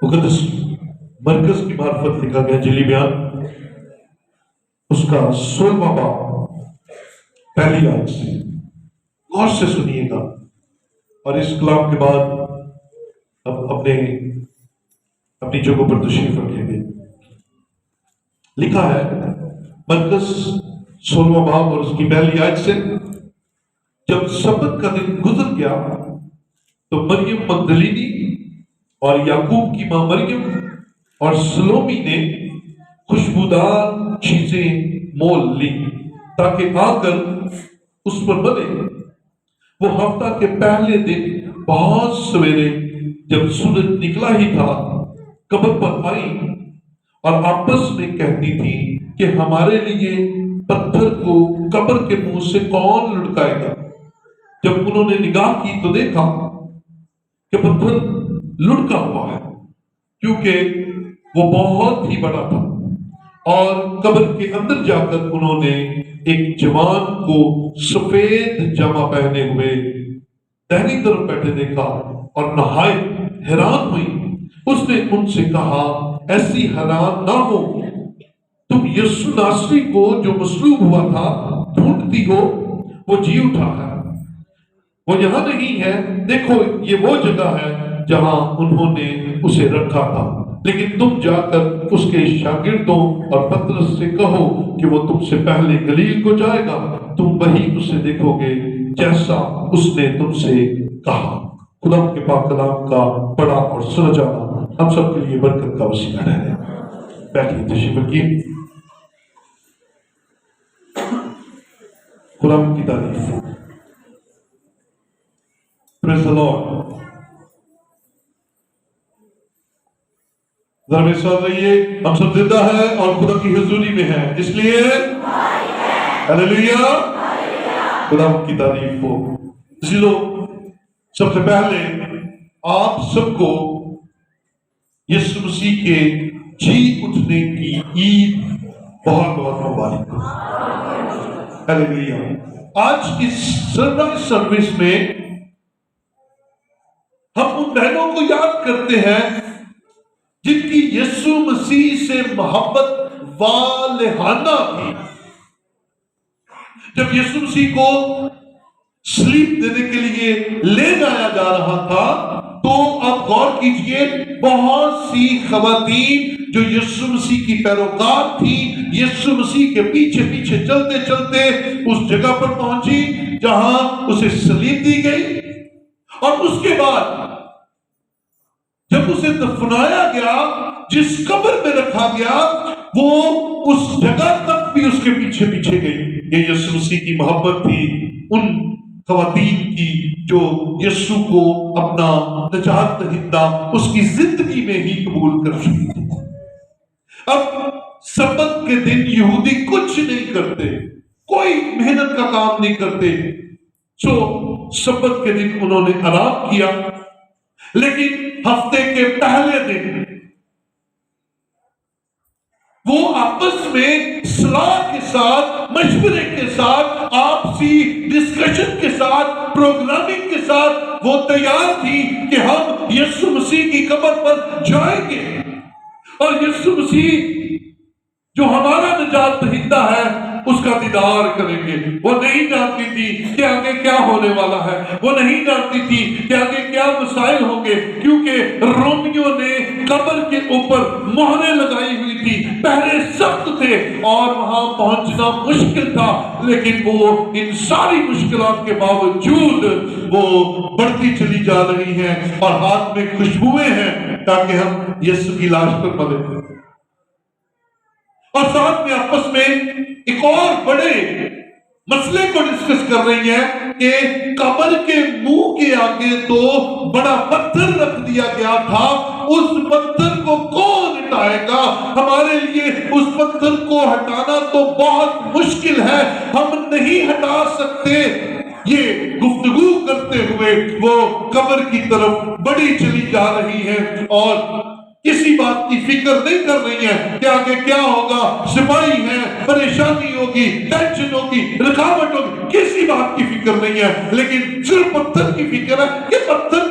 مقدس مرکز کی معرفت لکھا گیا جلی بیان اس کا 16واں باب پہلی آیت سے غور سے سنیے گا، اور اس کلام کے بعد اب اپنی جگہوں پر تشریف رکھیں گے۔ لکھا ہے مرکز 16واں باب اور اس کی پہلی آیت سے، جب سبت کا دن گزر گیا تو مریم مگدلینی اور یعقوب کی ماں مریم اور سلومی نے خوشبودار چیزیں مول لی تاکہ آ کر اس پر ملے۔ وہ ہفتہ کے پہلے دن بہت سویرے جب سورج نکلا ہی تھا قبر پر آئی اور آپس میں کہتی تھی کہ ہمارے لیے پتھر کو قبر کے منہ سے کون لڑکائے گا۔ جب انہوں نے نگاہ کی تو دیکھا کہ پتھر لڑکا ہوا ہے، کیونکہ وہ بہت ہی بڑا تھا، اور قبر کے اندر جا کر انہوں نے ایک جوان کو سفید جامہ پہنے ہوئے دہنی طرف بیٹھے دیکھا اور نہایت حیران ہوئی۔ اس نے ان سے کہا، ایسی حیران نہ ہو، تم یسوع ناصری کو جو مصلوب ہوا تھا ڈھونڈتی ہو، وہ جی اٹھا ہے، وہ یہاں نہیں ہے، دیکھو یہ وہ جگہ ہے جہاں انہوں نے اسے رکھا تھا۔ لیکن تم جا کر اس کے شاگردوں اور پترس سے کہو کہ وہ تم سے پہلے گلیل کو جائے گا، تم وہی اسے دیکھو گے جیسا اس نے تم سے کہا۔ خدا کے پاک کلام کا پڑھا اور سنا جانا ہم سب کے لیے برکت کا وسیلہ ٹھہرے۔ بیٹھیے، تشریف رکھیے۔ خدا کی تعریف۔ پریز دی لارڈ۔ ذرا میرے ساتھ رہیے، ہم سب زندہ ہیں اور خدا کی حضوری میں ہیں، اس لیے ہلیلویا، خدا کی تعریف ہو۔ ذیلو، سب سے پہلے آپ سب کو یسوع مسیح کے جی اٹھنے کی عید بہت بہت مبارک ہو۔ ہلیلویا۔ آج کی سرپرائز سروس میں ہم ان بہنوں کو یاد کرتے ہیں جن کی یسوع مسیح سے محبت والہانہ تھی۔ جب یسوع مسیح کو صلیب دینے کے لیے لے جایا جا رہا تھا تو آپ غور کیجئے، بہت سی خواتین جو یسوع مسیح کی پیروکار تھی یسوع مسیح کے پیچھے پیچھے چلتے چلتے اس جگہ پر پہنچی جہاں اسے صلیب دی گئی، اور اس کے بعد جب اسے دفنایا گیا، جس قبر میں رکھا گیا، وہ اس جگہ تک بھی اس کے پیچھے پیچھے گئی۔ یہ یسوع مسیح کی محبت تھی ان خواتین کی جو یسوع کو اپنا نجات دہندہ اس کی زندگی میں ہی قبول کر چکی تھی۔ اب سبت کے دن یہودی کچھ نہیں کرتے، کوئی محنت کا کام نہیں کرتے، سو سبت کے دن انہوں نے آرام کیا، لیکن ہفتے کے پہلے دن وہ آپس میں صلاح کے ساتھ، مشورے کے ساتھ، آپسی ڈسکشن کے ساتھ، پروگرامنگ کے ساتھ وہ تیار تھی کہ ہم یسوع مسیح کی قبر پر جائیں گے اور یسوع مسیح جو ہمارا نجات دہندہ ہے اس کا دیدار کریں گے۔ وہ نہیں جانتی تھی کہ آگے کیا ہونے والا ہے، وہ نہیں جانتی تھی کہ آگے کیا مسائل ہوں گے، کیونکہ رومیوں نے قبر کے اوپر مہریں لگائی ہوئی تھی، پہرے سخت تھے اور وہاں پہنچنا مشکل تھا، لیکن وہ ان ساری مشکلات کے باوجود وہ بڑھتی چلی جا رہی ہیں اور ہاتھ میں خوشبوئیں ہیں تاکہ ہم یسوع کی لاش پر ملیں، اور ساتھ میں آپس میں ایک اور بڑے مسئلے کو ڈسکس کر رہی ہے کہ قبر کے منہ کے آگے تو بڑا پتھر رکھ دیا گیا تھا، اس پتھر کو کون ہٹائے گا؟ ہمارے لیے اس پتھر کو ہٹانا تو بہت مشکل ہے، ہم نہیں ہٹا سکتے۔ یہ گفتگو کرتے ہوئے وہ قبر کی طرف بڑی چلی جا رہی ہے اور کسی بات کی فکر نہیں کر رہی ہے کہ آگے کیا ہوگا، سپاہی ہیں، پریشانی ہوگی، ٹینشن ہوگی، رکاوٹ ہوگی، کسی بات کی فکر نہیں ہے، لیکن صرف پتھر کی فکر ہے کہ پتھر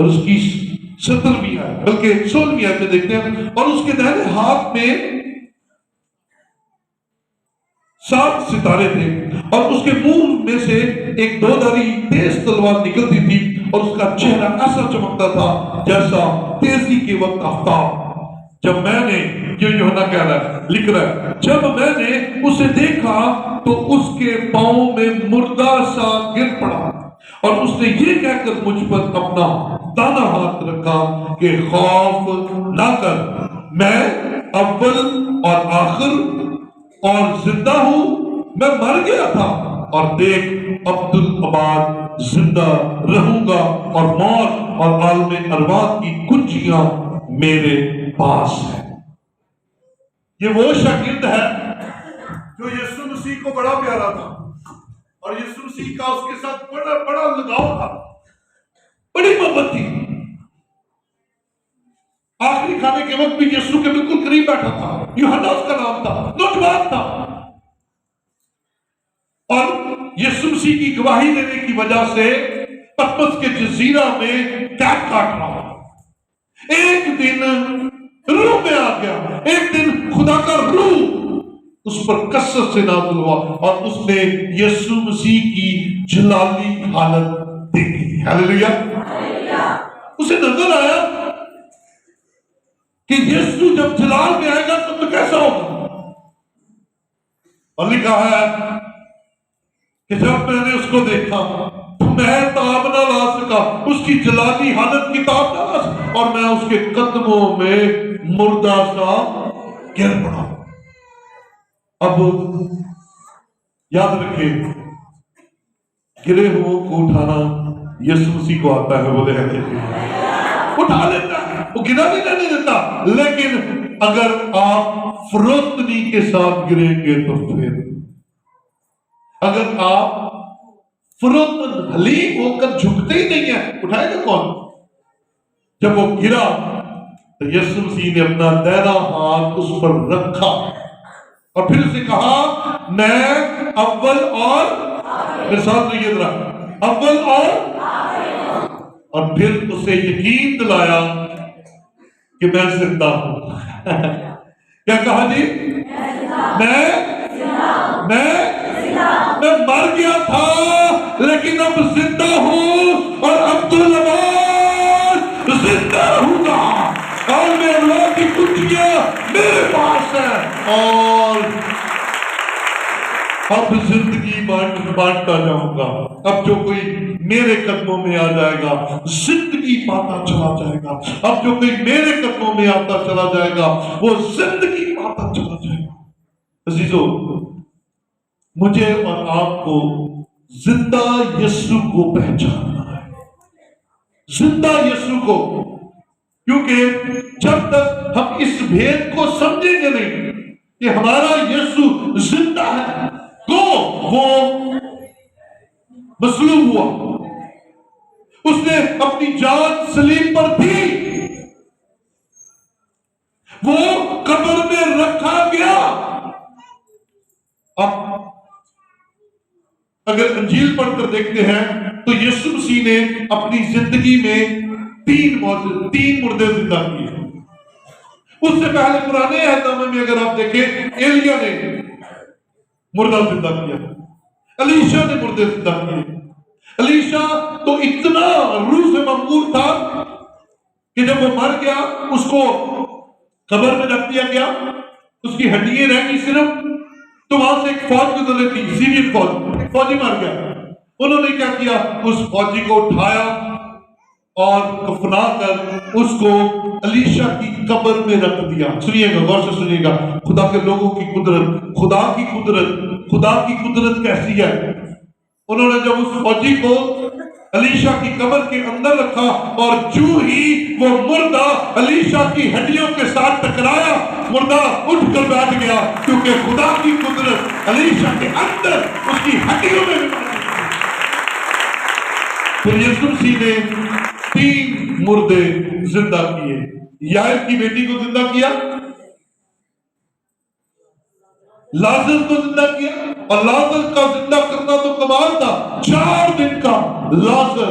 اور اس کی 17ویں آیت بلکہ 16ویں آیت میں دیکھتے ہیں، اور اس کے دائیں ہاتھ میں 7 ستارے تھے، اور اس کے منہ میں سے ایک 2 دھاری تیز تلوار نکلتی تھی، اور اس کا چہرہ ایسا چمکتا تھا جیسا تیزی کے وقت آفتاب۔ جب میں نے، یہ یوحنا کہہ رہا ہے، لکھ رہا ہے، جب میں نے اسے دیکھا تو اس کے پاؤں میں مردہ سا گر پڑا، اور اس نے یہ کہہ کر مجھ پر اپنا دانا ہاتھ رکھا کہ خوف نہ کر، میں اول اور آخر اور زندہ ہوں، میں مر گیا تھا اور دیکھ عبدالآباد زندہ رہوں گا، اور موت اور عالم ارواح کی کنجیاں میرے پاس ہے۔ یہ وہ شاگرد ہے جو یسوع مسیح کو بڑا پیارا تھا، اور یسوع مسیح کا اس کے ساتھ بڑا لگاؤ تھا، بڑی محبت تھی۔ آخری کھانے کے وقت بھی یسوع کے بالکل قریب بیٹھا تھا، یوحنا اس کا نام تھا، نوجوان تھا، اور یسوع مسیح کی گواہی دینے کی وجہ سے پتمس کے جزیرہ میں قید کاٹ رہا۔ ایک دن روح میں آ گیا، ایک دن خدا کا روح اس پر کثرت سے نازل ہوا، اور اس نے یسوع مسیح کی جلالی حالت دیکھی۔ ہاللیلویا! اسے نظر آیا کہ یسوع جب جلال میں آئے گا تو کیسا ہوگا، اور لکھا ہے کہ جب میں نے اس کو دیکھا تو میں تاب نہ لا سکا، اس کی جلالی حالت کی تاب نہ لا سکا، اور میں اس کے قدموں میں مردہ سا گر پڑا۔ اب یاد رکھیں، گرے ہو کو اٹھانا یسوع مسیح کو آتا ہے، بولے اٹھا لیتا ہے، وہ گرا نہیں رہنے دیتا، لیکن اگر آپ فروتنی کے ساتھ گریں گے تو پھر اگر آپ فروتن حلیم ہو کر جھکتے ہی نہیں ہیں، اٹھائے گا کون؟ جب وہ گرا تو یسوع مسیح نے اپنا دائرہ ہاتھ اس پر رکھا، اور پھر اسے کہا میں اول اور میرے ساتھ رہیے ذرا، اول اور پھر اسے یقین دلایا کہ میں زندہ ہوں۔ کیا کہا جی؟ میں مر گیا تھا لیکن اب زندہ ہوں، اور عبدالآباد زندہ رہوں گا، اور میں اللہ کی کنجیاں میرے پاس ہے، اور اب زندگی بانٹتا جاؤں گا۔ اب جو کوئی میرے قدموں میں آ جائے گا زندگی پاتا چلا جائے گا، اب جو کوئی میرے قدموں میں آتا چلا جائے گا وہ زندگی پاتا چلا جائے گا۔ عزیزو، مجھے اور آپ کو زندہ یسوع کو پہچاننا ہے، زندہ یسوع کو، کیونکہ جب تک ہم اس بھید کو سمجھیں گے نہیں کہ ہمارا یسوع زندہ ہے، تو وہ مصلوب ہوا، اس نے اپنی جان صلیب پر دی، وہ قبر میں رکھا گیا۔ اب اگر انجیل پڑھ کر دیکھتے ہیں تو یسوع مسیح نے اپنی زندگی میں 3 مردے زندہ کیے۔ اس سے پہلے پرانے عہد نامے میں اگر آپ دیکھیں، ایلیا نے مردہ زندہ کیا، الیشا نے مردے زندہ کیے۔ الیشا تو اتنا روح سے مغرور تھا کہ جب وہ مر گیا اس کو قبر میں رکھ دیا گیا، اس کی ہڈیاں رہ گئی صرف، تو وہاں سے ایک فوج گزر رہی تھی، سیرین فوج، ایک فوجی مر گیا۔ انہوں نے کیا کیا؟ اس فوجی کو اٹھایا اور کفنا کر اس کو الیشا کی قبر میں رکھ دیا۔ سنیے گا، غور سے سنیے گا، خدا کے لوگوں کی قدرت، خدا کی قدرت کیسی ہے۔ انہوں نے جب اس فوجی کو الیشا کی قبر کے اندر رکھا، اور جو ہی وہ مردہ الیشا کی ہڈیوں کے ساتھ ٹکرایا، مردہ اٹھ کر بیٹھ گیا، کیونکہ خدا کی قدرت الیشا کے اندر اس کی ہڈیوں میں بھی موجود تھی۔ پھر یسوع مسیح نے 3 مردے زندہ کیے۔ یائر کی بیٹی کو زندہ کیا، لازر کو زندہ کیا، اور لازر کا زندہ کرنا تو کمال تھا۔ 4 دن کا لازر